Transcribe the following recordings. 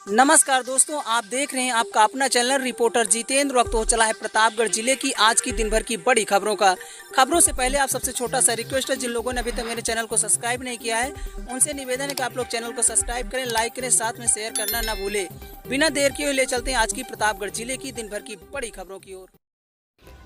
नमस्कार दोस्तों, आप देख रहे हैं आपका अपना चैनल रिपोर्टर जितेंद्र। वक्त हो चला है प्रतापगढ़ जिले की आज की दिन भर की बड़ी खबरों से पहले आप सबसे छोटा सा रिक्वेस्ट है, जिन लोगों ने अभी तक मेरे चैनल को सब्सक्राइब नहीं किया है उनसे निवेदन है कि आप लोग चैनल को सब्सक्राइब करें, लाइक करें, साथ में शेयर करना ना भूले। बिना देर किए ले चलते हैं आज की प्रतापगढ़ जिले की दिन भर की बड़ी खबरों की ओर।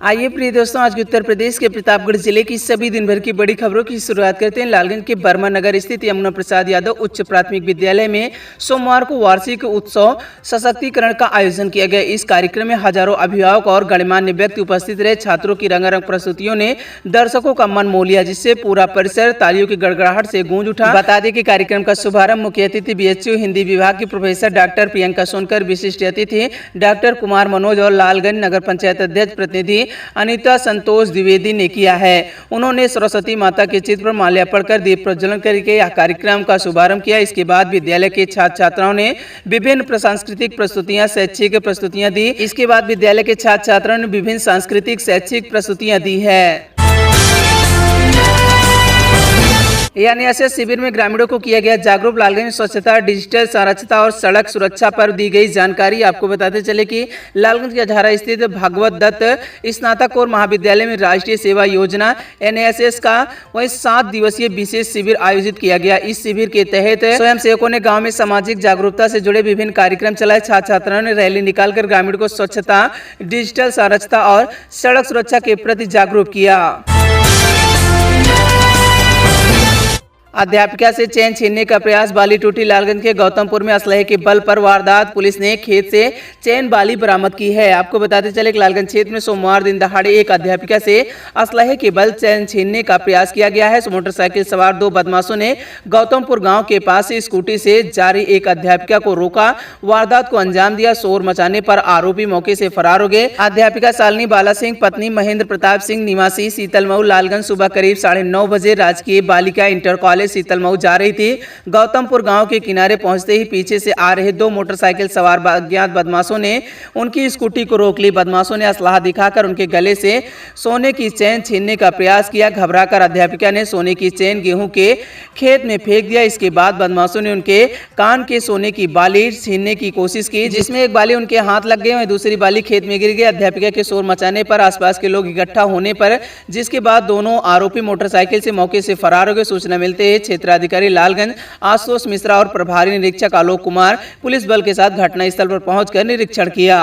आइए प्रिय दोस्तों, आज के उत्तर प्रदेश के प्रतापगढ़ जिले की सभी दिन भर की बड़ी खबरों की शुरुआत करते हैं। लालगंज के बर्मा नगर स्थित यमुना प्रसाद यादव उच्च प्राथमिक विद्यालय में सोमवार को वार्षिक उत्सव सशक्तिकरण का आयोजन किया गया। इस कार्यक्रम में हजारों अभिभावक और गणमान्य व्यक्ति उपस्थित रहे। छात्रों की रंगारंग प्रस्तुतियों ने दर्शकों का मन मोह लिया, जिससे पूरा परिसर तालियों की गड़गड़ाहट से गूंज उठा। बता दें कि कार्यक्रम का शुभारंभ मुख्य अतिथि बीएचयू हिंदी विभाग की प्रोफेसर डॉक्टर प्रियंका सोनकर, विशिष्ट अतिथि डॉक्टर कुमार मनोज और लालगंज नगर पंचायत अध्यक्ष प्रतिनिधि अनीता संतोष द्विवेदी ने किया है। उन्होंने सरस्वती माता के चित्र पर माल्यार्पण कर दीप प्रज्वलन करके यह कार्यक्रम का शुभारंभ किया। इसके बाद विद्यालय के छात्र छात्राओं ने विभिन्न सांस्कृतिक प्रस्तुतियां, शैक्षिक प्रस्तुतियां दी। इसके बाद विद्यालय के छात्र छात्राओं ने विभिन्न सांस्कृतिक शैक्षिक प्रस्तुतियां दी है। एनएसएस शिविर में ग्रामीणों को किया गया जागरूक। लालगंज में स्वच्छता, डिजिटल साक्षरता और सड़क सुरक्षा पर दी गई जानकारी। आपको बताते चले कि लालगंज के अजहरा स्थित भागवत दत्त स्नातक और महाविद्यालय में राष्ट्रीय सेवा योजना एनएसएस का 7 दिवसीय विशेष शिविर आयोजित किया गया। इस शिविर के तहत स्वयं सेवकों ने गाँव में सामाजिक जागरूकता से जुड़े विभिन्न कार्यक्रम चलाए। छात्र छात्राओं ने रैली निकालकर ग्रामीणों को स्वच्छता, डिजिटल साक्षरता और सड़क सुरक्षा के प्रति जागरूक किया। अध्यापिका से चेन छीनने का प्रयास, बाली टूटी। लालगंज के गौतमपुर में असलहे के बल पर वारदात, पुलिस ने खेत से चेन बाली बरामद की है। आपको बताते चले कि लालगंज क्षेत्र में सोमवार दिन दहाड़े एक अध्यापिका से असलहे के बल चेन छीनने का प्रयास किया गया है। मोटरसाइकिल सवार 2 बदमाशों ने गौतमपुर गांव के पास से स्कूटी से जा रही एक अध्यापिका को रोका, वारदात को अंजाम दिया। शोर मचाने पर आरोपी मौके से फरार हो गए। अध्यापिका शालिनी बाला सिंह पत्नी महेंद्र प्रताप सिंह निवासी शीतलमऊ लालगंज सुबह करीब 9:30 बजे राजकीय बालिका इंटर कॉलेज शीतलमऊ जा रही थी। गौतमपुर गांव के किनारे पहुंचते ही पीछे से आ रहे 2 मोटरसाइकिल सवार अज्ञात बदमाशों ने उनकी स्कूटी को रोक ली। बदमाशों ने असलाहा दिखाकर उनके गले से सोने की चेन छीनने का प्रयास किया। घबराकर अध्यापिका ने सोने की चेन गेहूं के खेत में फेंक दिया। इसके बाद बदमाशों ने उनके कान के सोने की बाली छीनने की कोशिश की, जिसमें एक बाली उनके हाथ लग गई और दूसरी बाली खेत में गिर गई। अध्यापिका के शोर मचाने पर आसपास के लोग इकट्ठा होने पर जिसके बाद दोनों आरोपी मोटरसाइकिल से मौके से फरार हो गए। सूचना मिलते ही क्षेत्राधिकारी लालगंज आशुतोष मिश्रा और प्रभारी निरीक्षक आलोक कुमार पुलिस बल के साथ घटनास्थल पर पहुंचकर निरीक्षण किया।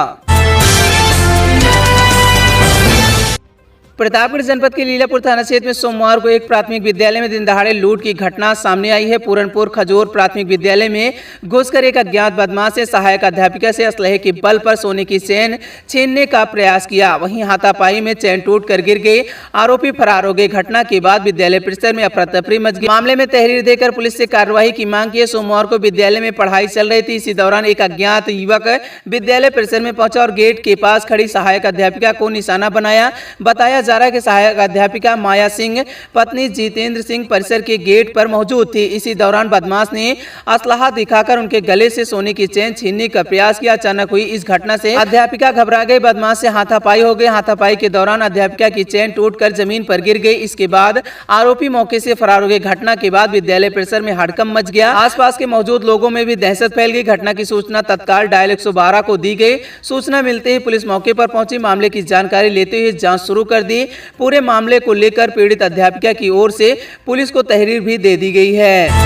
प्रतापगढ़ जनपद के लीलापुर थाना क्षेत्र में सोमवार को एक प्राथमिक विद्यालय में दिन दहाड़े लूट की घटना सामने आई है। पूरनपुर खजूर प्राथमिक विद्यालय में घुसकर एक अज्ञात बदमाश ने सहायक अध्यापिका से असलहे के बल पर सोने की चेन छीनने का प्रयास किया। वहीं हाथापाई में चेन टूट कर गिर गई, आरोपी फरार हो गए। घटना के बाद विद्यालय परिसर में अफरा तफरी मच गई। मामले में तहरीर देकर पुलिस से कार्रवाई की मांग की। सोमवार को विद्यालय में पढ़ाई चल रही थी। इसी दौरान एक अज्ञात युवक विद्यालय परिसर में पहुंचा और गेट के पास खड़ी सहायक अध्यापिका को निशाना बनाया। बताया जा रहा है कि सहायक अध्यापिका माया सिंह पत्नी जितेंद्र सिंह परिसर के गेट पर मौजूद थी। इसी दौरान बदमाश ने असलाहा दिखाकर उनके गले से सोने की चेन छीनने का प्रयास किया। अचानक हुई इस घटना से अध्यापिका घबरा गई। बदमाश से हाथापाई हो गई। हाथापाई के दौरान अध्यापिका की चेन टूटकर जमीन पर गिर गई। इसके बाद आरोपी मौके से फरार हो गए। घटना के बाद विद्यालय परिसर में हड़कंप मच गया। आसपास के मौजूद लोगों में भी दहशत फैल गई। घटना की सूचना तत्काल डायल 112 को दी गई। सूचना मिलते ही पुलिस मौके पर पहुंची। मामले की जानकारी लेते हुए जांच शुरू कर दी। पूरे मामले को लेकर पीड़ित अध्यापिका की ओर से पुलिस को तहरीर भी दे दी गई है।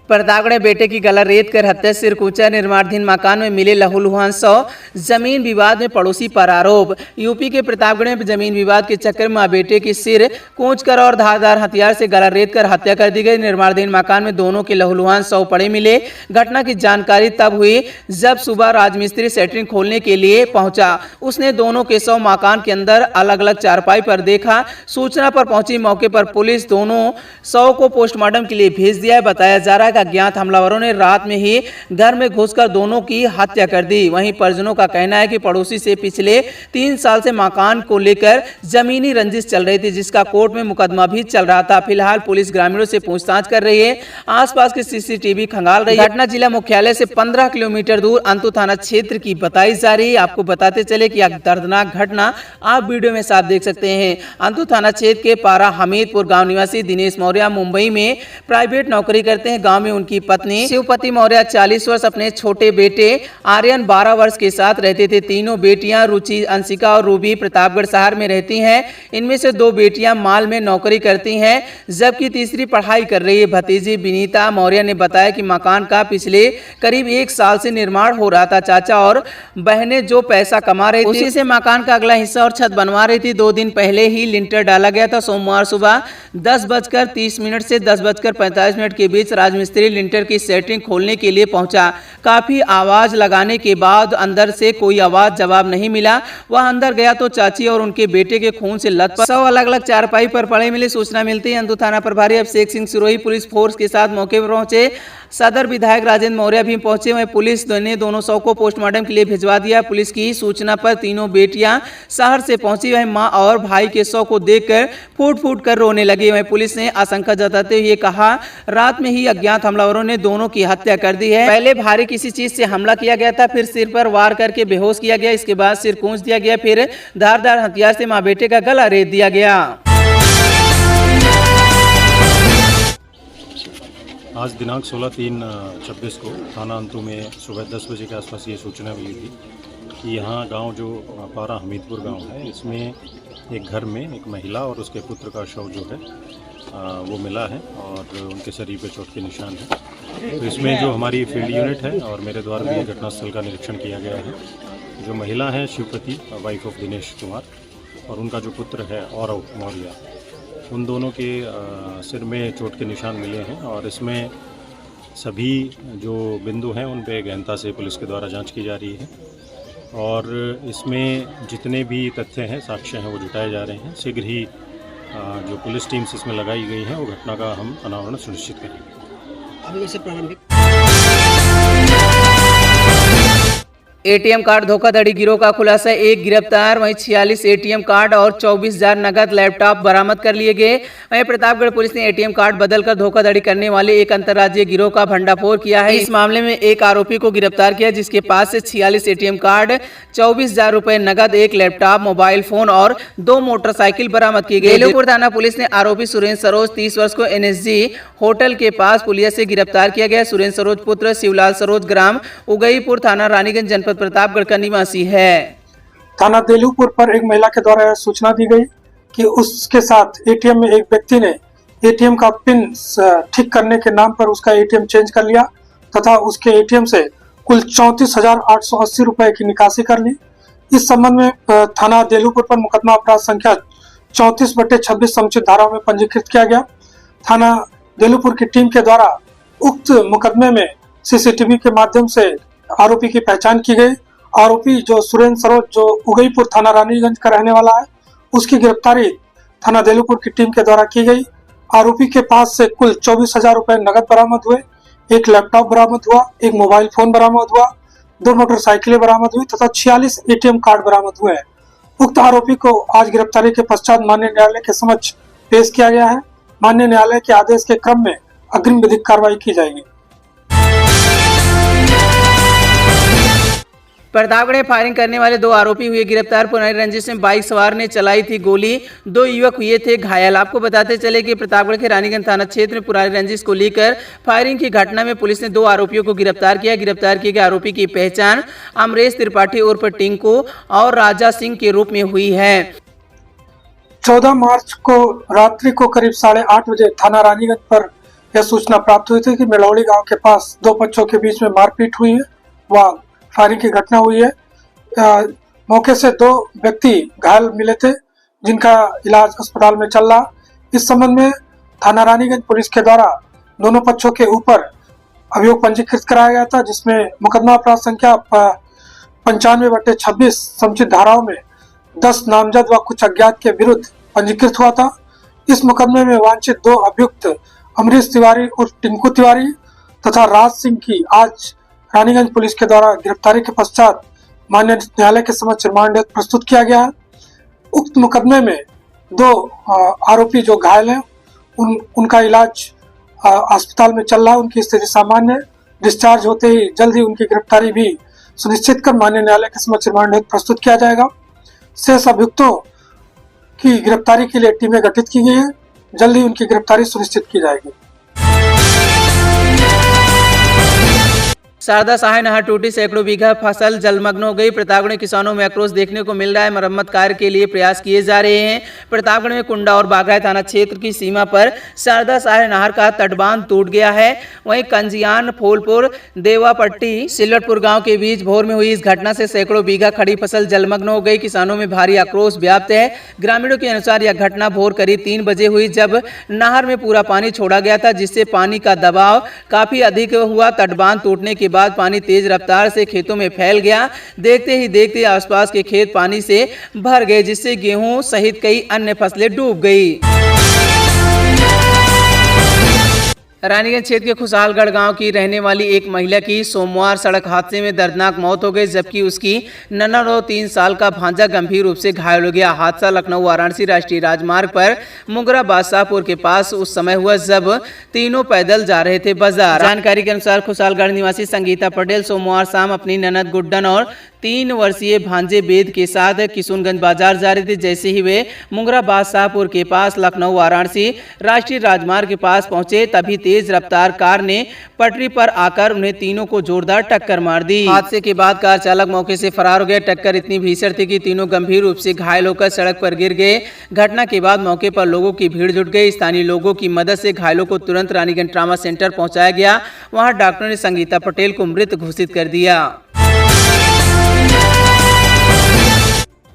प्रतापगढ़ में बेटे की गला रेत कर हत्या, सिर कूचा। निर्माणाधीन मकान में मिले लहूलुहान शव, जमीन विवाद में पड़ोसी पर आरोप। यूपी के प्रतापगढ़ में जमीन विवाद के चक्कर में बेटे की सिर कूच कर और धारदार हथियार से गला रेत कर हत्या कर दी गई। निर्माणाधीन मकान में दोनों के लहूलुहान शव पड़े मिले। घटना की जानकारी तब हुई जब सुबह राजमिस्त्री सेटरिंग खोलने के लिए पहुंचा। उसने दोनों के शव मकान के अंदर अलग अलग चारपाई पर देखा। सूचना पर पहुंची मौके पर पुलिस दोनों शव को पोस्टमार्टम के लिए भेज दिया है। बताया जा रहा है अज्ञात हमलावरों ने रात में ही घर में घुसकर दोनों की हत्या कर दी। वहीं परिजनों का कहना है कि पड़ोसी से पिछले 3 साल से मकान को लेकर जमीनी रंजिश चल रही थी, जिसका कोर्ट में मुकदमा भी चल रहा था। फिलहाल पुलिस ग्रामीणों से पूछताछ कर रही है, आसपास के सीसीटीवी खंगाल रही है। घटना जिला मुख्यालय से 15 किलोमीटर दूर अंतु थाना क्षेत्र की बताई जा रही है। आपको बताते चले कि यह दर्दनाक घटना आप वीडियो में साफ देख सकते हैं। अंतु थाना क्षेत्र के पारा हमीदपुर गाँव निवासी दिनेश मौर्य मुंबई में प्राइवेट नौकरी करते हैं। गाँव में में उनकी पत्नी शिवपति मौर्य 40 वर्ष अपने छोटे बेटे आर्यन 12 वर्ष के साथ रहते थे। तीनों बेटियां रुचि, अंशिका और रूबी प्रतापगढ़ शहर में रहती हैं। इनमें से 2 बेटियां माल में नौकरी करती हैं, जबकि तीसरी पढ़ाई कर रही है। भतीजी विनीता मौर्य ने बताया कि मकान का पिछले करीब 1 साल से निर्माण हो रहा था। चाचा और बहनें जो पैसा कमा रही थी उसी से मकान का अगला हिस्सा और छत बनवा रही थी। 2 दिन पहले ही लिंटर डाला गया था। सोमवार सुबह 10:30 से 10:45 के बीच राजमिस्त्री लिंटर की सेटिंग खोलने के लिए पहुंचा। काफी आवाज लगाने के बाद अंदर से कोई आवाज जवाब नहीं मिला। वह अंदर गया तो चाची और उनके बेटे के खून से लथपथ 100 अलग-अलग चारपाई पर पड़े मिले। सूचना मिलती है अंदू थाना प्रभारी अभिषेक सिंह सिरोही पुलिस फोर्स के साथ मौके पर पहुंचे। सदर विधायक राजेंद्र मौर्य भी पहुंचे। वहीं पुलिस ने दोनों शव को पोस्टमार्टम के लिए भिजवा दिया। पुलिस की सूचना पर तीनों बेटियां शहर से पहुंची। वहीं मां और भाई के शव को देखकर फूट-फूट कर रोने लगी। वहीं पुलिस ने आशंका जताते हुए कहा, रात में ही अज्ञात हमलावरों ने दोनों की हत्या कर दी है। पहले भारी किसी चीज से हमला किया गया था, फिर सिर पर वार करके बेहोश किया गया। इसके बाद सिर कूंच दिया गया, फिर धारदार हथियार से मां बेटे का गला रेत दिया गया। आज दिनांक 16/3/26 को थाना अंतु में सुबह 10 बजे के आसपास ये सूचना मिली थी कि यहाँ गांव जो पारा हमीदपुर गांव है, इसमें एक घर में एक महिला और उसके पुत्र का शव जो है वो मिला है और उनके शरीर पे चोट के निशान है। तो इसमें जो हमारी फील्ड यूनिट है और मेरे द्वारा भी घटनास्थल का निरीक्षण किया गया है। जो महिला है शिवपति, वाइफ ऑफ दिनेश कुमार, और उनका जो पुत्र है औरव मौर्य, उन दोनों के सिर में चोट के निशान मिले हैं और इसमें सभी जो बिंदु हैं उन पे गहनता से पुलिस के द्वारा जांच की जा रही है और इसमें जितने भी तथ्य हैं, साक्ष्य हैं, वो जुटाए जा रहे हैं। शीघ्र ही जो पुलिस टीम्स इसमें लगाई गई हैं वो घटना का हम अनावरण सुनिश्चित करेंगे। अभी वैसे प्रारंभिक एटीएम कार्ड धोखाधड़ी गिरोह का खुलासा, 1 गिरफ्तार। वहीं 46 एटीएम कार्ड और 24,000 नगद लैपटॉप बरामद कर लिए गए। वहीं प्रतापगढ़ पुलिस ने एटीएम कार्ड बदलकर धोखाधड़ी करने वाले एक अंतर्राज्यीय गिरोह का भंडाफोड़ किया है। इस मामले में एक आरोपी को गिरफ्तार किया, जिसके पास से 46 एटीएम कार्ड, 24,000 रुपए नगद, 1 लैपटॉप, मोबाइल फोन और 2 मोटरसाइकिल बरामद की गई। बेलूपुर थाना पुलिस ने आरोपी सुरेंद्र सरोज 30 वर्ष को NSG होटल के पास पुलिया से गिरफ्तार किया गया। सुरेंद्र सरोज पुत्र शिवलाल सरोज ग्राम उगईपुर थाना रानीगंज जनपद प्रतापगढ़ का निवासी है। थाना देलूपुर पर एक महिला के द्वारा सूचना दी गई कि उसके साथ एटीएम में एक व्यक्ति ने एटीएम का पिन ठीक करने के नाम पर उसका एटीएम चेंज कर लिया तथा उसके एटीएम से कुल 34,880 रुपए की निकासी कर ली। इस संबंध में थाना देलूपुर पर मुकदमा अपराध संख्या 34/26 समुचित धाराओं में पंजीकृत किया गया। थाना देलूपुर की टीम के द्वारा उक्त मुकदमे में सीसीटीवी के माध्यम से आरोपी की पहचान की गई। आरोपी जो सुरेंद्र सरोज, जो उगईपुर थाना रानीगंज का रहने वाला है, उसकी गिरफ्तारी थाना देलूपुर की टीम के द्वारा की गई। आरोपी के पास से कुल 24,000 रुपए नगद बरामद हुए, 1 लैपटॉप बरामद हुआ, 1 मोबाइल फोन बरामद हुआ, 2 मोटरसाइकिलें बरामद हुई तथा 46 एटीएम कार्ड बरामद हुए हैं। उक्त आरोपी को आज गिरफ्तारी के पश्चात माननीय न्यायालय के समक्ष पेश किया गया है। माननीय न्यायालय के आदेश के क्रम में अग्रिम विधिक कार्रवाई की जाएगी। प्रतापगढ़ में फायरिंग करने वाले 2 आरोपी हुए गिरफ्तार। पुरानी रंजिश में बाइक सवार ने चलाई थी गोली, 2 युवक हुए थे घायल। आपको बताते चले कि प्रतापगढ़ के रानीगंज थाना क्षेत्र में पुरानी रंजिश को लेकर फायरिंग की घटना में पुलिस ने 2 आरोपियों को गिरफ्तार किया। गिरफ्तार किए गए आरोपी की पहचान अमरेश त्रिपाठी उर्फ टिंकू और राजा सिंह के रूप में हुई है। 14 मार्च को रात्रि को करीब 8:30 बजे थाना रानीगंज पर यह सूचना प्राप्त हुई थी कि मेलौड़ी गांव के पास 2 पक्षों के बीच में मारपीट हुई है, वह फायरिंग की घटना हुई है। मौके से 2 व्यक्ति घायल मिले थे, जिनका इलाज अस्पताल में चल रहा। इस संबंध में थाना रानीगंज पुलिस के द्वारा दोनों पक्षों के ऊपर अभियोग पंजीकृत कराया गया था, जिसमें मुकदमा अपराध संख्या 95/26 समुचित धाराओं में 10 नामजद व कुछ अज्ञात के विरुद्ध पंजीकृत हुआ था। इस मुकदमे में वांछित 2 अभियुक्त अमरीश तिवारी और टिंकू तिवारी तथा राज सिंह की आज रानीगंज पुलिस के द्वारा गिरफ्तारी के पश्चात माननीय न्यायालय के समक्ष रिमांड प्रस्तुत किया गया है। उक्त मुकदमे में 2 आरोपी जो घायल हैं, उनका इलाज अस्पताल में चल रहा है, उनकी स्थिति सामान्य है। डिस्चार्ज होते ही जल्द ही उनकी गिरफ्तारी भी सुनिश्चित कर माननीय न्यायालय के समक्ष रिमांड प्रस्तुत किया जाएगा। शेष अभियुक्तों की गिरफ्तारी के लिए टीमें गठित की गई है, जल्द ही उनकी गिरफ्तारी सुनिश्चित की जाएगी। शारदा सहाय नहर टूटी, सैकड़ों बीघा फसल जलमग्न हो गई। प्रतापगढ़ में किसानों में आक्रोश देखने को मिल रहा है। मरम्मत कार्य के लिए प्रयास किए जा रहे हैं। प्रतापगढ़ में कुंडा और बाघराय थाना क्षेत्र की सीमा पर शारदा सहाय नहर का तटबांध टूट गया है। वहीं कंजियान, फूलपुर, देवापट्टी, सिलवटपुर गांव के बीच भोर में हुई इस घटना से सैकड़ों बीघा खड़ी फसल जलमग्न हो गई। किसानों में भारी आक्रोश व्याप्त है। ग्रामीणों के अनुसार यह घटना भोर करीब 3 बजे हुई, जब नहर में पूरा पानी छोड़ा गया था, जिससे पानी का दबाव काफी अधिक हुआ। तटबांध टूटने के बाद पानी तेज रफ्तार से खेतों में फैल गया। देखते ही देखते आसपास के खेत पानी से भर गए, जिससे गेहूं सहित कई अन्य फसलें डूब गई। रानीगंज क्षेत्र के खुशहालगढ़ गांव की रहने वाली एक महिला की सोमवार सड़क हादसे में दर्दनाक मौत हो गई, जबकि उसकी ननद और 3 साल का भांजा गंभीर रूप से घायल हो गया। हादसा लखनऊ वाराणसी राष्ट्रीय राजमार्ग पर मुगरा बादशाहपुर के पास उस समय हुआ जब तीनों पैदल जा रहे थे बाजार। जानकारी के अनुसार खुशहालगढ़ निवासी संगीता पटेल सोमवार शाम अपनी ननद गुड्डन और 3 वर्षीय भांजे बेद के साथ किशुनगंज बाजार जा रहे थे। जैसे ही वे मुगरा बादशाहपुर के पास लखनऊ वाराणसी राष्ट्रीय राजमार्ग के पास पहुंचे, तभी तेज रफ्तार कार ने पटरी पर आकर उन्हें तीनों को जोरदार टक्कर मार दी। हादसे के बाद कार चालक मौके से फरार हो गया। टक्कर इतनी भीषण थी कि तीनों गंभीर रूप से घायल होकर सड़क पर गिर गए। घटना के बाद मौके पर लोगों की भीड़ जुट गई। स्थानीय लोगों की मदद से घायलों को तुरंत रानीगंज ट्रामा सेंटर पहुंचाया गया। वहां डॉक्टरों ने संगीता पटेल को मृत घोषित कर दिया।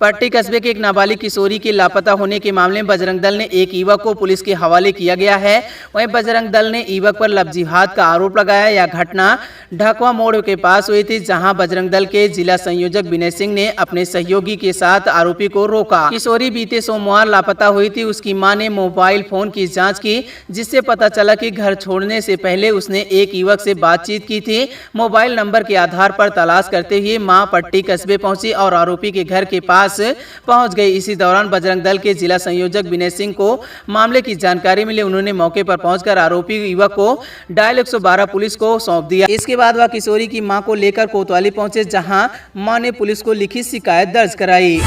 पट्टी कस्बे के एक नाबालिग किशोरी के लापता होने के मामले में बजरंग दल ने एक युवक को पुलिस के हवाले किया गया है। वहीं बजरंग दल ने युवक पर लव जिहाद का आरोप लगाया। यह घटना ढकवा मोड़ के पास हुई थी, जहां बजरंग दल के जिला संयोजक विनय सिंह ने अपने सहयोगी के साथ आरोपी को रोका। किशोरी बीते सोमवार लापता हुई थी। उसकी मां ने मोबाइल फोन की जाँच की, जिससे पता चला कि घर छोड़ने से पहले उसने एक युवक से बातचीत की थी। मोबाइल नंबर के आधार पर तलाश करते हुए मां पट्टी कस्बे पहुंची और आरोपी के घर के पास पहुंच गई। इसी दौरान बजरंग दल के जिला संयोजक विनय सिंह को मामले की जानकारी मिली। उन्होंने मौके पर पहुंचकर आरोपी युवक को डायल 112 पुलिस को सौंप दिया। इसके बाद वह किशोरी की मां को लेकर कोतवाली पहुंचे, जहां मां ने पुलिस को लिखित शिकायत दर्ज कराई।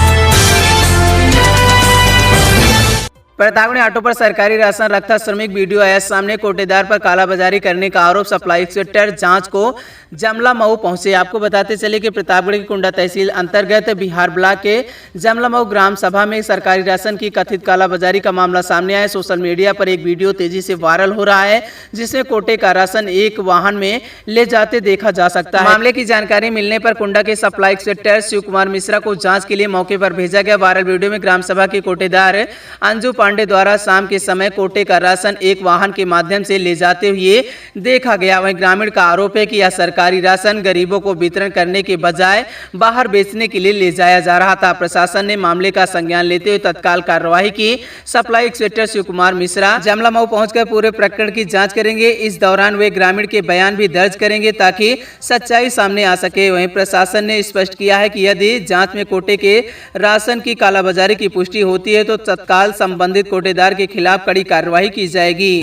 प्रतापगढ़ ऑटो पर सरकारी राशन रखता श्रमिक वीडियो आया सामने। कोटेदार पर कालाबाजारी करने का आरोप। सप्लाई इंस्पेक्टर जांच को जमला मऊ पहुंचे। आपको बताते चले कि प्रतापगढ़ की कुंडा तहसील अंतर्गत बिहार ब्लॉक के जमला मऊ ग्राम सभा में सरकारी राशन की कथित कालाबाजारी का मामला सामने आया। सोशल मीडिया पर एक वीडियो तेजी से वायरल हो रहा है, जिसमें कोटे का राशन एक वाहन में ले जाते देखा जा सकता है। मामले की जानकारी मिलने पर कुंडा के सप्लाई इंस्पेक्टर शिव कुमार मिश्रा को जाँच के लिए मौके पर भेजा गया। वायरल वीडियो में ग्राम सभा के कोटेदार अंजू पांडे द्वारा शाम के समय कोटे का राशन एक वाहन के माध्यम से ले जाते हुए देखा गया। वहीं ग्रामीण का आरोप है कि यह सरकारी राशन गरीबों को वितरण करने के बजाय बाहर बेचने के लिए ले जाया जा रहा था। प्रशासन ने मामले का संज्ञान लेते हुए तत्काल कार्यवाही की। सप्लाई इंस्पेक्टर शिव कुमार मिश्रा जमला मऊ पहुंचकर पूरे प्रकरण की जांच करेंगे। इस दौरान वे ग्रामीण के बयान भी दर्ज करेंगे ताकि सच्चाई सामने आ सके। वहीं प्रशासन ने स्पष्ट किया है कि यदि जांच में कोटे के राशन की कालाबाजारी की पुष्टि होती है तो तत्काल संबंधित कोटेदार के खिलाफ कड़ी कार्रवाई की जाएगी।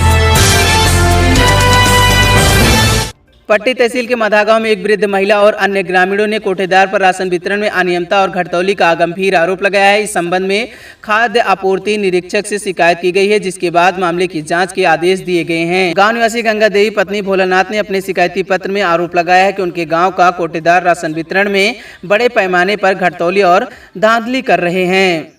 पट्टी तहसील के मधा गांव में एक वृद्ध महिला और अन्य ग्रामीणों ने कोटेदार पर राशन वितरण में अनियमितता और घटतौली का गंभीर आरोप लगाया है। इस संबंध में खाद्य आपूर्ति निरीक्षक से शिकायत की गई है, जिसके बाद मामले की जांच के आदेश दिए गए हैं। गांव निवासी गंगा देवी पत्नी भोलानाथ ने अपने शिकायती पत्र में आरोप लगाया है कि उनके गाँव का कोटेदार राशन वितरण में बड़े पैमाने पर घटतौली और धांधली कर रहे हैं।